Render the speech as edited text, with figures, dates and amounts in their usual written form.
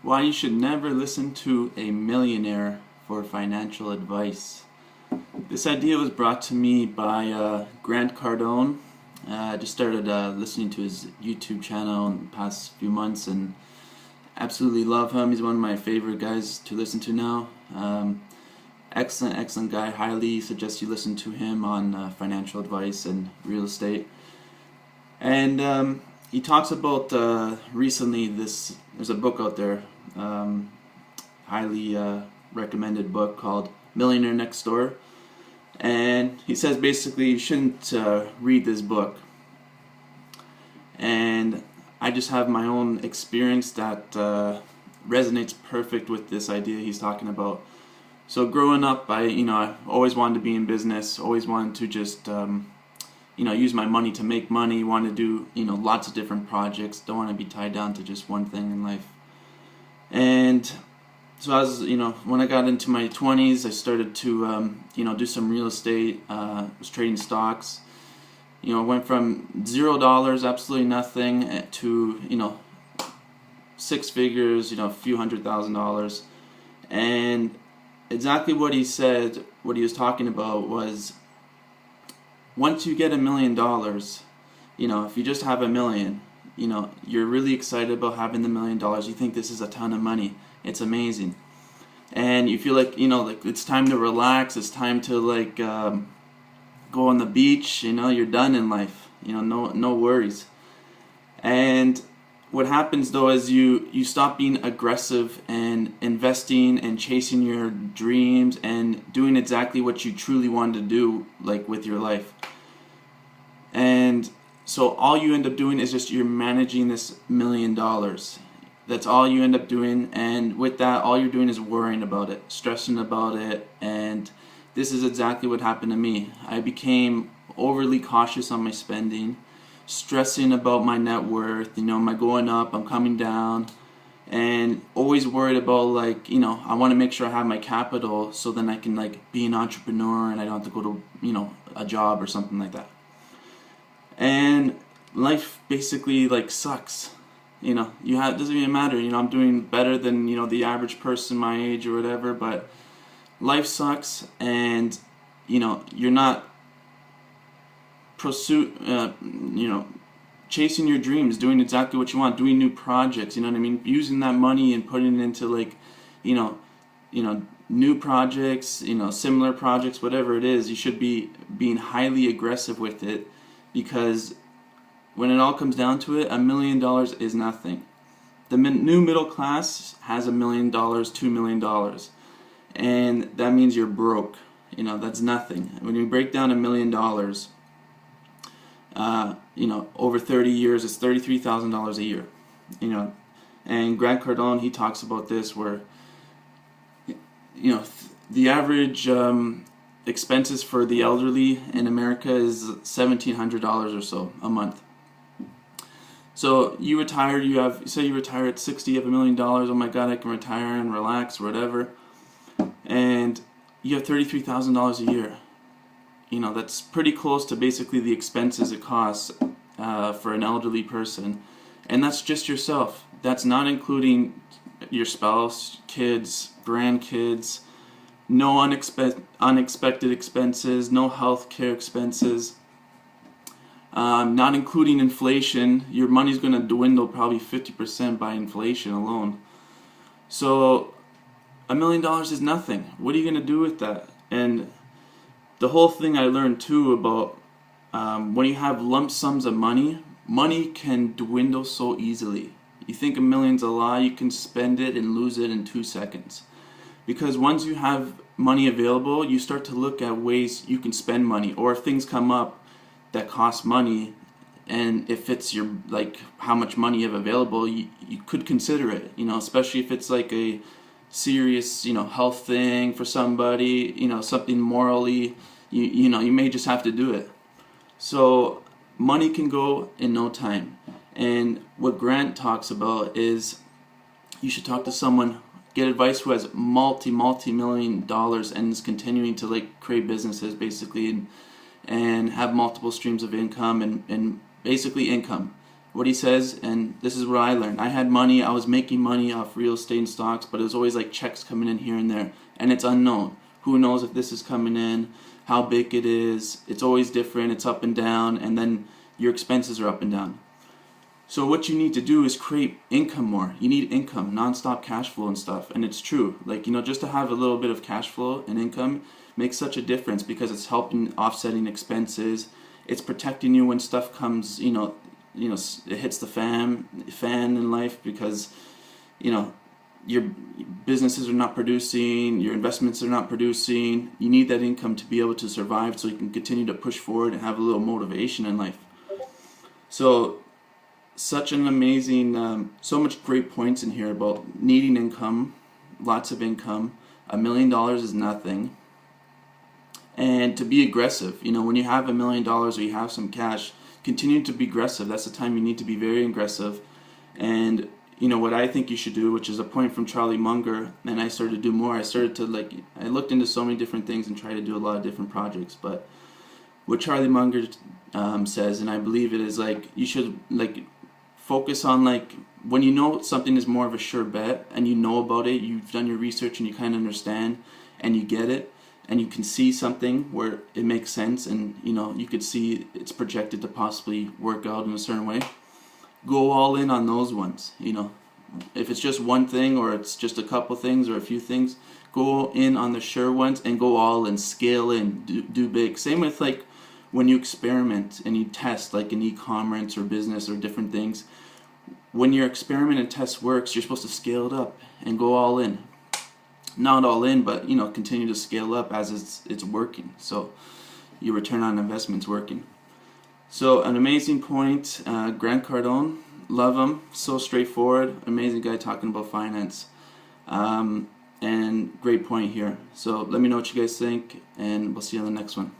Why you should never listen to a millionaire for financial advice. This idea was brought to me by Grant Cardone. I just started listening to his YouTube channel in the past few months and absolutely love him. He's one of my favorite guys to listen to now. Excellent guy. Highly suggest you listen to him on financial advice and real estate. And he talks about recently there's a book out there, highly recommended book called Millionaire Next Door. And he says basically you shouldn't read this book. And I just have my own experience that resonates perfect with this idea he's talking about. So growing up, I always wanted to be in business, always wanted to just use my money to make money, wanted to do lots of different projects, don't want to be tied down to just one thing in life. And so I was, when I got into my 20s, I started to do some real estate, was trading stocks. Went from $0, absolutely nothing, to six figures, a few $100,000. And exactly what he said, what he was talking about was, once you get $1 million, if you just have $1 million, you're really excited about having the $1 million. You think this is a ton of money. It's amazing. And you feel like, it's time to relax. It's time to go on the beach. You're done in life. No worries. And what happens though is you stop being aggressive and investing and chasing your dreams and doing exactly what you truly want to do, with your life. And so all you end up doing is just you're managing this $1 million. That's all you end up doing, and with that all you're doing is worrying about it, stressing about it. And this is exactly what happened to me. I became overly cautious on my spending, stressing about my net worth, am I going up, I'm coming down, and always worried about I want to make sure I have my capital so then I can be an entrepreneur and I don't have to go to a job or something like that. And life basically sucks. It doesn't even matter, I'm doing better than the average person my age or whatever, but life sucks. And you're not chasing your dreams, doing exactly what you want, doing new projects, using that money and putting it into new projects, similar projects, whatever it is. You should be being highly aggressive with it, because when it all comes down to it, $1 million is nothing. The new middle class has $1 million, $2 million, and that means you're broke. That's nothing. When you break down $1 million, over 30 years, it's $33,000 a year. And Grant Cardone, he talks about this, where the average expenses for the elderly in America is $1,700 or so a month. So you retire, say you retire at 60, you have $1 million. Oh my God, I can retire and relax, or whatever. And you have $33,000 a year. That's pretty close to basically the expenses it costs for an elderly person. And that's just yourself. That's not including your spouse, kids, grandkids, no unexpected expenses, no health care expenses, not including inflation. Your money's going to dwindle probably 50% by inflation alone. So $1 million is nothing. What are you going to do with that? And the whole thing I learned too about when you have lump sums of money can dwindle so easily. You think $1 million's a lot, you can spend it and lose it in 2 seconds. Because once you have money available, you start to look at ways you can spend money, or if things come up that cost money and if it's your how much money you have available, you could consider it, especially if it's a serious health thing for somebody, something morally, you may just have to do it. So money can go in no time. And what Grant talks about is you should talk to someone, get advice, who has multi-million dollars and is continuing to create businesses basically, and have multiple streams of income and basically income. what he says, and this is what I learned. I had money, I was making money off real estate and stocks, but it was always like checks coming in here and there, and it's unknown. Who knows if this is coming in, how big it is. It's always different, it's up and down, and then your expenses are up and down. So what you need to do is create income more. You need income, non-stop cash flow and stuff. And it's true. Like, just to have a little bit of cash flow and income makes such a difference, because it's helping offsetting expenses. It's protecting you when stuff comes, it hits the fan in life, because, your businesses are not producing, your investments are not producing. You need that income to be able to survive, so you can continue to push forward and have a little motivation in life. So such an amazing, so much great points in here about needing income, lots of income. $1 million is nothing. And to be aggressive, when you have $1 million or you have some cash, continue to be aggressive. That's the time you need to be very aggressive. And what I think you should do, which is a point from Charlie Munger, and I started to do more. I started to I looked into so many different things and tried to do a lot of different projects. But what Charlie Munger says, and I believe it, is you should focus on when you know something is more of a sure bet, and you know about it, you've done your research and you kind of understand and you get it, and you can see something where it makes sense, and you could see it's projected to possibly work out in a certain way. Go all in on those ones. If it's just one thing, or it's just a couple things or a few things, go in on the sure ones and go all in, scale in, do big. Same with when you experiment and you test, in e-commerce or business or different things. When your experiment and test works, you're supposed to scale it up and go all in. Not all in, but continue to scale up as it's working. So your return on investment's working. So an amazing point, Grant Cardone, love him, so straightforward, amazing guy talking about finance, and great point here. So let me know what you guys think, and we'll see you on the next one.